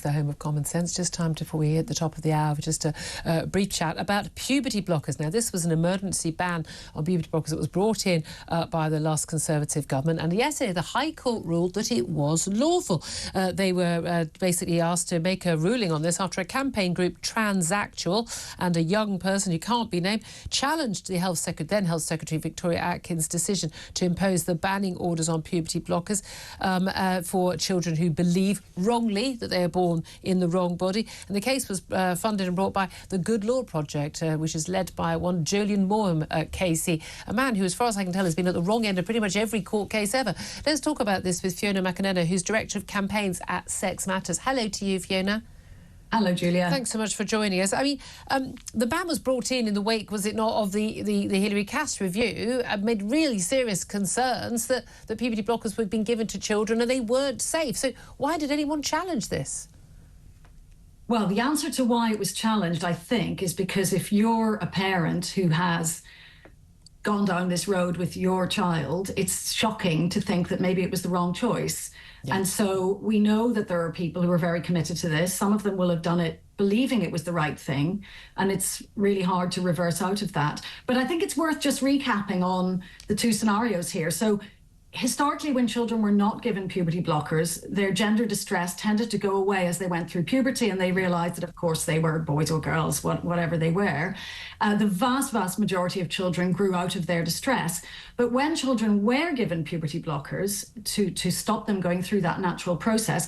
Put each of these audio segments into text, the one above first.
The home of common sense. Just time before we hit the top of the hour, just a brief chat about puberty blockers. Now, this was an emergency ban on puberty blockers that was brought in by the last Conservative government, and yesterday the High Court ruled that it was lawful. They were basically asked to make a ruling on this after a campaign group, Transactual, and a young person who can't be named, challenged the then Health Secretary Victoria Atkins's decision to impose the banning orders on puberty blockers for children who believe wrongly that they are born in the wrong body. And the case was funded and brought by the Good Law Project, which is led by one Julian Moore, KC, a man who, as far as I can tell, has been at the wrong end of pretty much every court case ever. Let's talk about this with Fiona McAnena, who's Director of Campaigns at Sex Matters. Hello to you, Fiona. Hello, Julia. Thanks so much for joining us. I mean, the ban was brought in the wake, was it not, of the Hilary Cass review, made really serious concerns that puberty blockers were being given to children and they weren't safe. So why did anyone challenge this? Well, the answer to why it was challenged, I think, is because if you're a parent who has gone down this road with your child, it's shocking to think that maybe it was the wrong choice. Yeah. And so we know that there are people who are very committed to this. Some of them will have done it believing it was the right thing, and it's really hard to reverse out of that. But I think it's worth just recapping on the two scenarios here. So historically, when children were not given puberty blockers, their gender distress tended to go away as they went through puberty, and they realized that, of course, they were boys or girls, whatever they were. The vast majority of children grew out of their distress. But when children were given puberty blockers to stop them going through that natural process,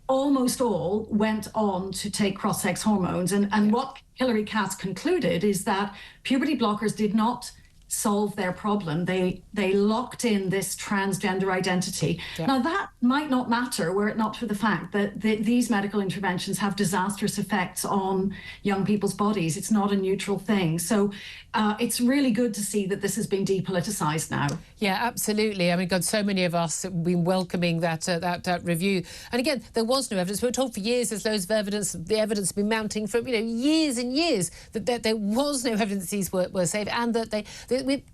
almost all went on to take cross-sex hormones. And what Hilary Cass concluded is that puberty blockers did not solve their problem. They locked in this transgender identity. Yeah. Now, that might not matter were it not for the fact that these medical interventions have disastrous effects on young people's bodies. It's not a neutral thing. So it's really good to see that this has been depoliticized now. Yeah, absolutely. I mean, God, so many of us have been welcoming that review. And again, there was no evidence. We were told for years there's loads of evidence. The evidence has been mounting for years and years that there was no evidence these were safe, and that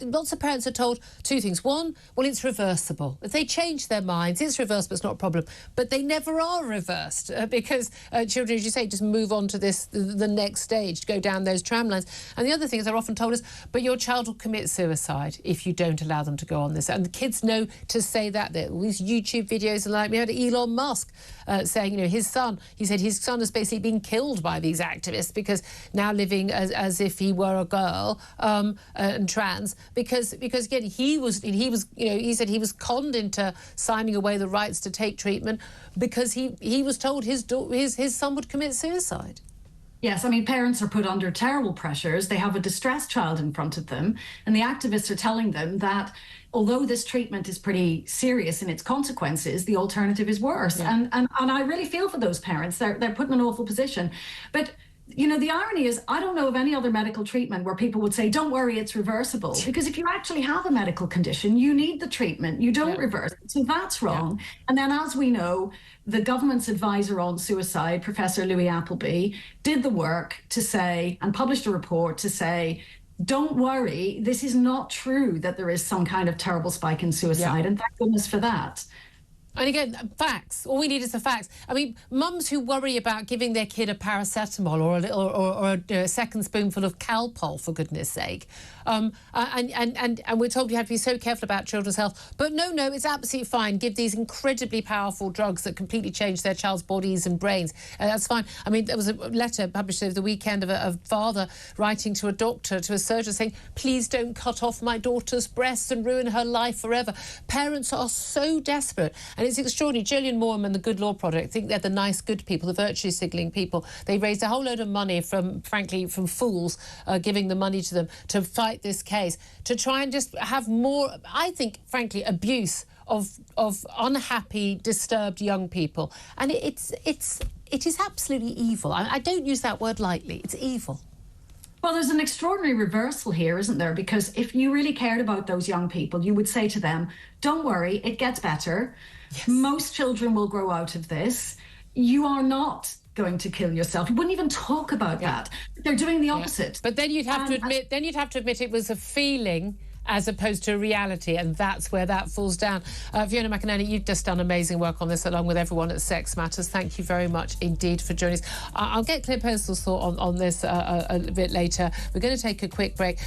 lots of parents are told two things. One, well, it's reversible. If they change their minds, it's reversible, it's not a problem. But they never are reversed because children, as you say, just move on to the next stage, to go down those tram lines. And the other thing is they're often told us, but your child will commit suicide if you don't allow them to go on this. And the kids know to say that. These YouTube videos are like, we had Elon Musk saying, his son, he said his son has basically been killed by these activists because now living as if he were a girl and trans. Because again, he said he was conned into signing away the rights to take treatment because he was told his son would commit suicide. Yes, I mean, parents are put under terrible pressures. They have a distressed child in front of them, and the activists are telling them that although this treatment is pretty serious in its consequences, the alternative is worse. Yeah. And I really feel for those parents. They're put in an awful position. But the irony is, I don't know of any other medical treatment where people would say, don't worry, it's reversible. Because if you actually have a medical condition, you need the treatment. You don't reverse it. So that's wrong. Yeah. And then, as we know, the government's advisor on suicide, Professor Louis Appleby, did the work to say, and published a report to say, don't worry, this is not true that there is some kind of terrible spike in suicide. Yeah. And thank goodness for that. And again, facts. All we need is the facts. I mean, mums who worry about giving their kid a paracetamol or a second spoonful of Calpol, for goodness sake, and we're told you have to be so careful about children's health. But no, it's absolutely fine. Give these incredibly powerful drugs that completely change their child's bodies and brains. That's fine. I mean, there was a letter published over the weekend of a father writing to a doctor, to a surgeon, saying, please don't cut off my daughter's breasts and ruin her life forever. Parents are so desperate. And it's extraordinary. Julian Moore and the Good Law Project, I think they're the nice, good people, the virtue signalling people. They raised a whole load of money from fools, giving the money to them to fight this case, to try and just have more, I think, frankly, abuse of unhappy, disturbed young people. And it is absolutely evil. I don't use that word lightly. It's evil. Well, there's an extraordinary reversal here, isn't there? Because if you really cared about those young people, you would say to them, don't worry, it gets better. Yes. Most children will grow out of this. You are not going to kill yourself. You wouldn't even talk about that. They're doing the opposite. But then you'd have to admit it was a feeling as opposed to reality, and that's where that falls down. Fiona McAnena, you've just done amazing work on this along with everyone at Sex Matters. Thank you very much indeed for joining us. I'll get Claire Postal's thought on this a bit later. We're going to take a quick break.